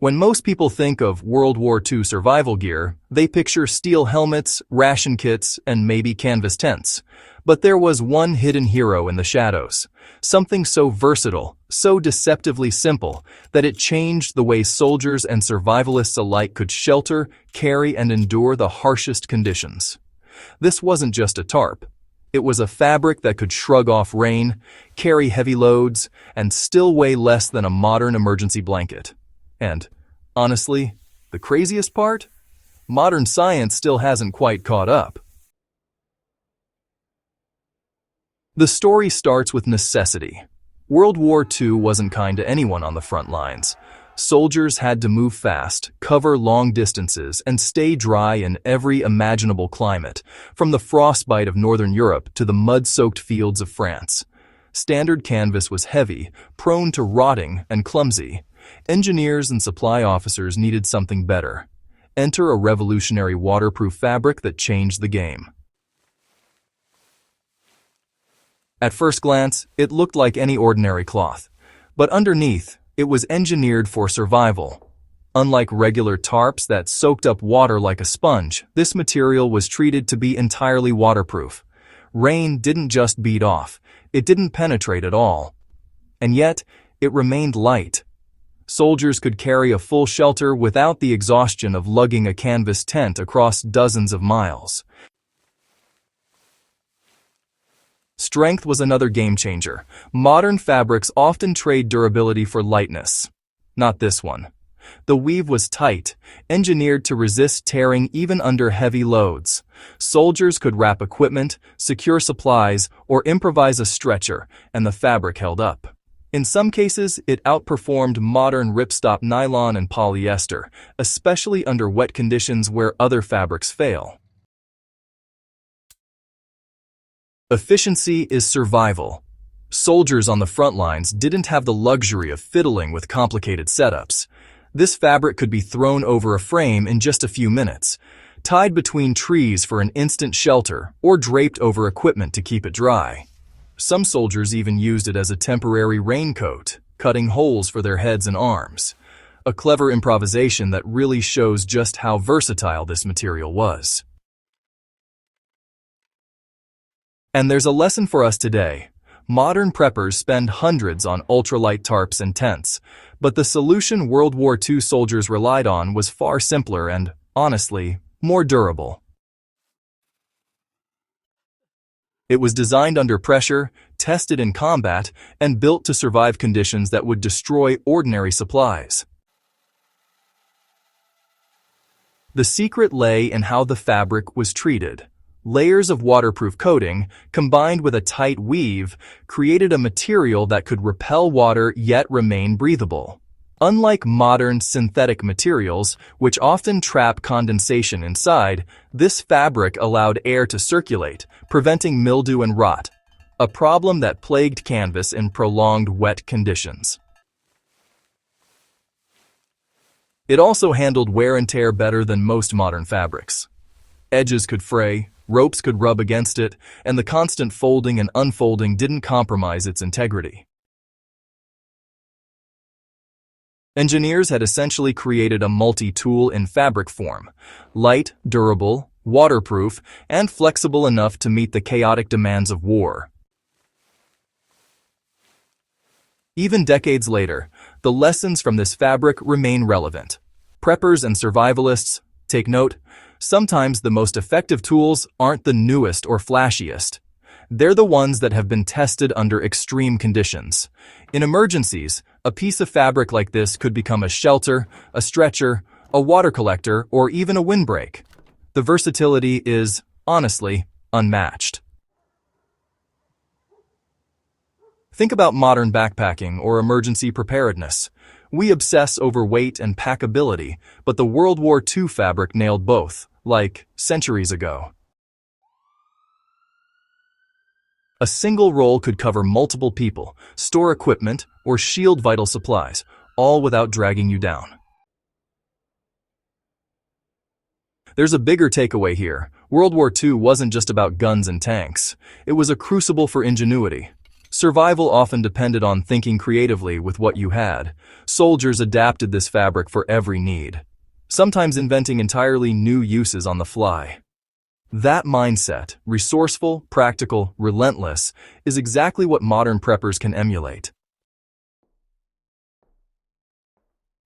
When most people think of World War II survival gear, they picture steel helmets, ration kits, and maybe canvas tents. But there was one hidden hero in the shadows, something so versatile, so deceptively simple, that it changed the way soldiers and survivalists alike could shelter, carry, and endure the harshest conditions. This wasn't just a tarp. It was a fabric that could shrug off rain, carry heavy loads, and still weigh less than a modern emergency blanket. And, honestly, the craziest part? Modern science still hasn't quite caught up. The story starts with necessity. World War II wasn't kind to anyone on the front lines. Soldiers had to move fast, cover long distances, and stay dry in every imaginable climate, from the frostbite of Northern Europe to the mud-soaked fields of France. Standard canvas was heavy, prone to rotting, and clumsy. Engineers and supply officers needed something better. Enter a revolutionary waterproof fabric that changed the game. At first glance, it looked like any ordinary cloth, but underneath, it was engineered for survival. Unlike regular tarps that soaked up water like a sponge, this material was treated to be entirely waterproof. Rain didn't just beat off, it didn't penetrate at all. And yet, it remained light. Soldiers could carry a full shelter without the exhaustion of lugging a canvas tent across dozens of miles. Strength was another game changer. Modern fabrics often trade durability for lightness. Not this one. The weave was tight, engineered to resist tearing even under heavy loads. Soldiers could wrap equipment, secure supplies, or improvise a stretcher, and the fabric held up. In some cases, it outperformed modern ripstop nylon and polyester, especially under wet conditions where other fabrics fail. Efficiency is survival. Soldiers on the front lines didn't have the luxury of fiddling with complicated setups. This fabric could be thrown over a frame in just a few minutes, tied between trees for an instant shelter, or draped over equipment to keep it dry. Some soldiers even used it as a temporary raincoat, cutting holes for their heads and arms. A clever improvisation that really shows just how versatile this material was. And there's a lesson for us today. Modern preppers spend hundreds on ultralight tarps and tents, but the solution World War II soldiers relied on was far simpler and, honestly, more durable. It was designed under pressure, tested in combat, and built to survive conditions that would destroy ordinary supplies. The secret lay in how the fabric was treated. Layers of waterproof coating, combined with a tight weave, created a material that could repel water yet remain breathable. Unlike modern synthetic materials, which often trap condensation inside, this fabric allowed air to circulate, preventing mildew and rot, a problem that plagued canvas in prolonged wet conditions. It also handled wear and tear better than most modern fabrics. Edges could fray, ropes could rub against it, and the constant folding and unfolding didn't compromise its integrity. Engineers had essentially created a multi-tool in fabric form, light, durable, waterproof, and flexible enough to meet the chaotic demands of war. Even decades later, the lessons from this fabric remain relevant. Preppers and survivalists, take note, sometimes the most effective tools aren't the newest or flashiest. They're the ones that have been tested under extreme conditions. In emergencies, a piece of fabric like this could become a shelter, a stretcher, a water collector, or even a windbreak. The versatility is, honestly, unmatched. Think about modern backpacking or emergency preparedness. We obsess over weight and packability, but the World War II fabric nailed both, like centuries ago. A single roll could cover multiple people, store equipment, or shield vital supplies, all without dragging you down. There's a bigger takeaway here. World War II wasn't just about guns and tanks. It was a crucible for ingenuity. Survival often depended on thinking creatively with what you had. Soldiers adapted this fabric for every need, sometimes inventing entirely new uses on the fly. That mindset, resourceful, practical, relentless, is exactly what modern preppers can emulate.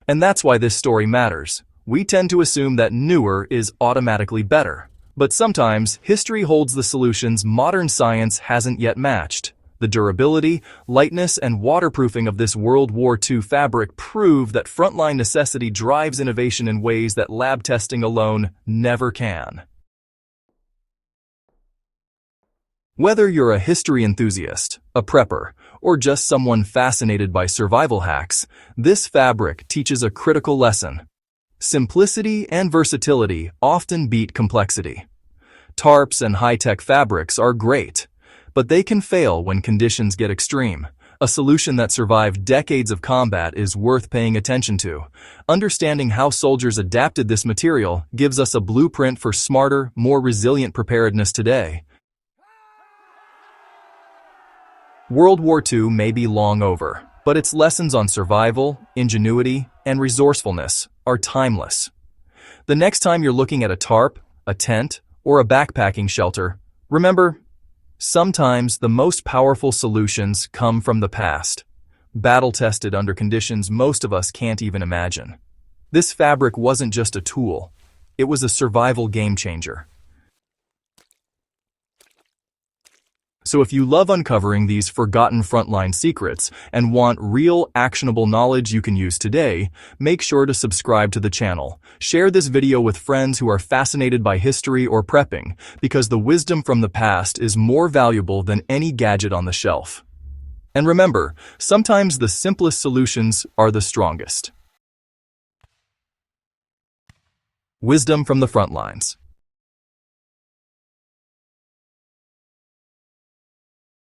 And that's why this story matters. We tend to assume that newer is automatically better. But sometimes, history holds the solutions modern science hasn't yet matched. The durability, lightness, and waterproofing of this World War II fabric prove that frontline necessity drives innovation in ways that lab testing alone never can. Whether you're a history enthusiast, a prepper, or just someone fascinated by survival hacks, this fabric teaches a critical lesson. Simplicity and versatility often beat complexity. Tarps and high-tech fabrics are great, but they can fail when conditions get extreme. A solution that survived decades of combat is worth paying attention to. Understanding how soldiers adapted this material gives us a blueprint for smarter, more resilient preparedness today. World War II may be long over, but its lessons on survival, ingenuity, and resourcefulness are timeless. The next time you're looking at a tarp, a tent, or a backpacking shelter, remember, sometimes the most powerful solutions come from the past, battle-tested under conditions most of us can't even imagine. This fabric wasn't just a tool, it was a survival game-changer. So if you love uncovering these forgotten frontline secrets and want real, actionable knowledge you can use today, make sure to subscribe to the channel. Share this video with friends who are fascinated by history or prepping, because the wisdom from the past is more valuable than any gadget on the shelf. And remember, sometimes the simplest solutions are the strongest. Wisdom from the front lines.